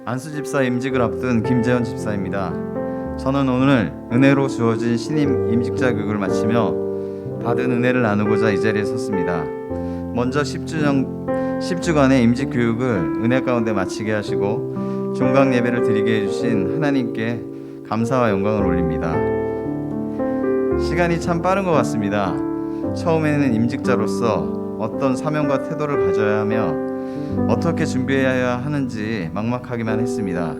안수 집사 임직을 앞둔 김재현 집사입니다. 저는 오늘 은혜로 주어진 신임 임직자 교육을 마치며 받은 은혜를 나누고자 이 자리에 섰습니다. 먼저 10주간의 임직 교육을 은혜 가운데 마치게 하시고 종강 예배를 드리게 해주신 하나님께 감사와 영광을 올립니다. 시간이 참 빠른 것 같습니다. 처음에는 임직자로서 어떤 사명과 태도를 가져야 하며 어떻게 준비해야 하는지 막막하기만 했습니다.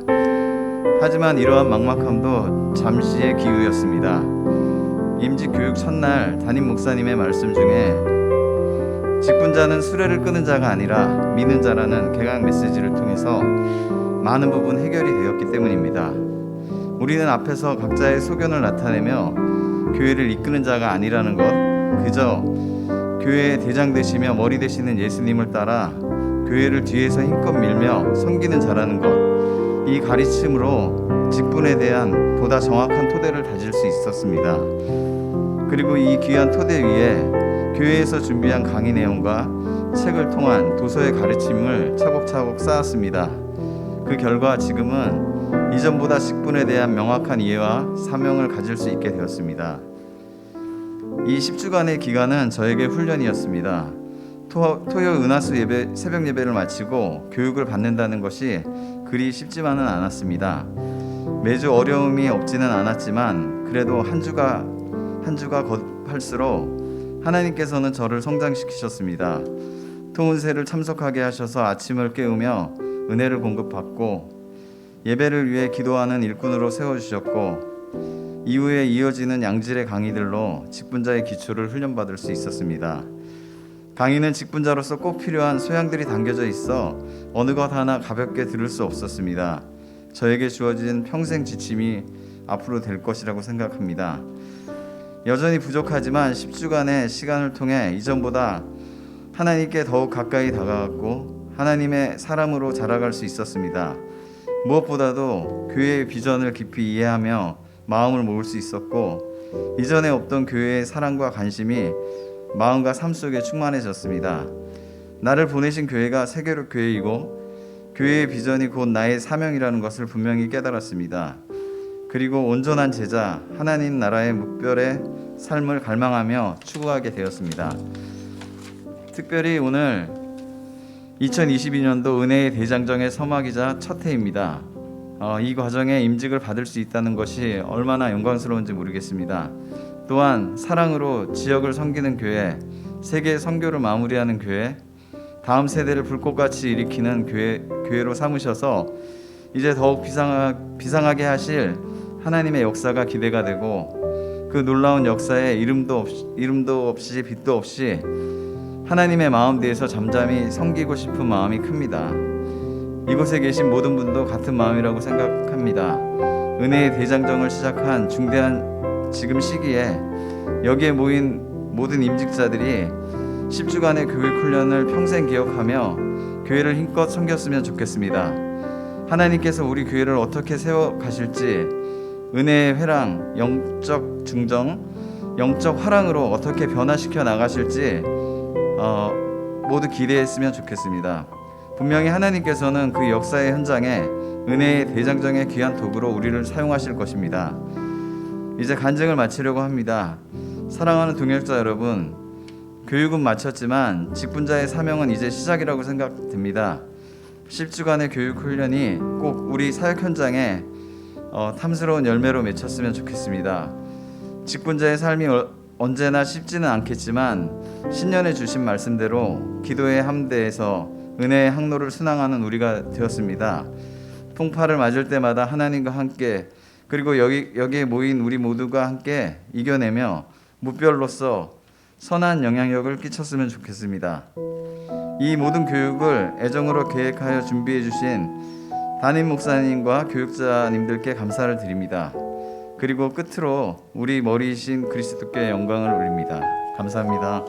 하지만 이러한 막막함도 잠시의 기우였습니다. 임직 교육 첫날 담임 목사님의 말씀 중에 직분자는 수레를 끄는 자가 아니라 미는 자라는 개강 메시지를 통해서 많은 부분 해결이 되었기 때문입니다. 우리는 앞에서 각자의 소견을 나타내며 교회를 이끄는 자가 아니라는 것, 그저 교회의 대장 되시며 머리 되시는 예수님을 따라 교회를 뒤에서 힘껏 밀며 섬기는 자라는 것, 이 가르침으로 직분에 대한 보다 정확한 토대를 다질 수 있었습니다. 그리고 이 귀한 토대 위에 교회에서 준비한 강의 내용과 책을 통한 도서의 가르침을 차곡차곡 쌓았습니다. 그 결과 지금은 이전보다 직분에 대한 명확한 이해와 사명을 가질 수 있게 되었습니다. 이 10주간의 기간은 저에게 훈련이었습니다. 토요 은하수 예배, 새벽 예배를 마치고 교육을 받는다는 것이 그리 쉽지만은 않았습니다. 매주 어려움이 없지는 않았지만 그래도 한 주가 겉할수록 하나님께서는 저를 성장시키셨습니다. 토운세를 참석하게 하셔서 아침을 깨우며 은혜를 공급받고 예배를 위해 기도하는 일꾼으로 세워주셨고 이후에 이어지는 양질의 강의들로 직분자의 기초를 훈련받을 수 있었습니다. 강의는 직분자로서 꼭 필요한 소양들이 담겨져 있어 어느 것 하나 가볍게 들을 수 없었습니다. 저에게 주어진 평생 지침이 앞으로 될 것이라고 생각합니다. 여전히 부족하지만 10주간의 시간을 통해 이전보다 하나님께 더욱 가까이 다가갔고 하나님의 사람으로 자라갈 수 있었습니다. 무엇보다도 교회의 비전을 깊이 이해하며 마음을 모을 수 있었고 이전에 없던 교회의 사랑과 관심이 마음과 삶 속에 충만해졌습니다. 나를 보내신 교회가 세계로 교회이고 교회의 비전이 곧 나의 사명이라는 것을 분명히 깨달았습니다. 그리고 온전한 제자, 하나님 나라의 묵별의 삶을 갈망하며 추구하게 되었습니다. 특별히 오늘 2022년도 은혜의 대장정의 서막이자 첫 해입니다. 이 과정에 임직을 받을 수 있다는 것이 얼마나 영광스러운지 모르겠습니다. 또한 사랑으로 지역을 섬기는 교회, 세계 선교를 마무리하는 교회, 다음 세대를 불꽃같이 일으키는 교회로 삼으셔서 이제 더욱 비상하게 하실 하나님의 역사가 기대가 되고 그 놀라운 역사에 이름도 없이 빛도 없이 하나님의 마음대에서 잠잠히 섬기고 싶은 마음이 큽니다. 이곳에 계신 모든 분도 같은 마음이라고 생각합니다. 은혜의 대장정을 시작한 중대한 지금 시기에 여기에 모인 모든 임직자들이 10주간의 교육 훈련을 평생 기억하며 교회를 힘껏 섬겼으면 좋겠습니다. 하나님께서 우리 교회를 어떻게 세워가실지 은혜의 회랑, 영적 중정, 영적 화랑으로 어떻게 변화시켜 나가실지 모두 기대했으면 좋겠습니다. 분명히 하나님께서는 그 역사의 현장에 은혜의 대장정의 귀한 도구로 우리를 사용하실 것입니다. 이제 간증을 마치려고 합니다. 사랑하는 동역자 여러분, 교육은 마쳤지만 직분자의 사명은 이제 시작이라고 생각됩니다. 10주간의 교육 훈련이 꼭 우리 사역 현장에 탐스러운 열매로 맺혔으면 좋겠습니다. 직분자의 삶이 언제나 쉽지는 않겠지만 신년에 주신 말씀대로 기도의 함대에서 은혜의 항로를 순항하는 우리가 되었습니다. 풍파를 맞을 때마다 하나님과 함께 그리고 여기에 모인 우리 모두가 함께 이겨내며 무별로서 선한 영향력을 끼쳤으면 좋겠습니다. 이 모든 교육을 애정으로 계획하여 준비해 주신 담임 목사님과 교육자님들께 감사를 드립니다. 그리고 끝으로 우리 머리이신 그리스도께 영광을 올립니다. 감사합니다.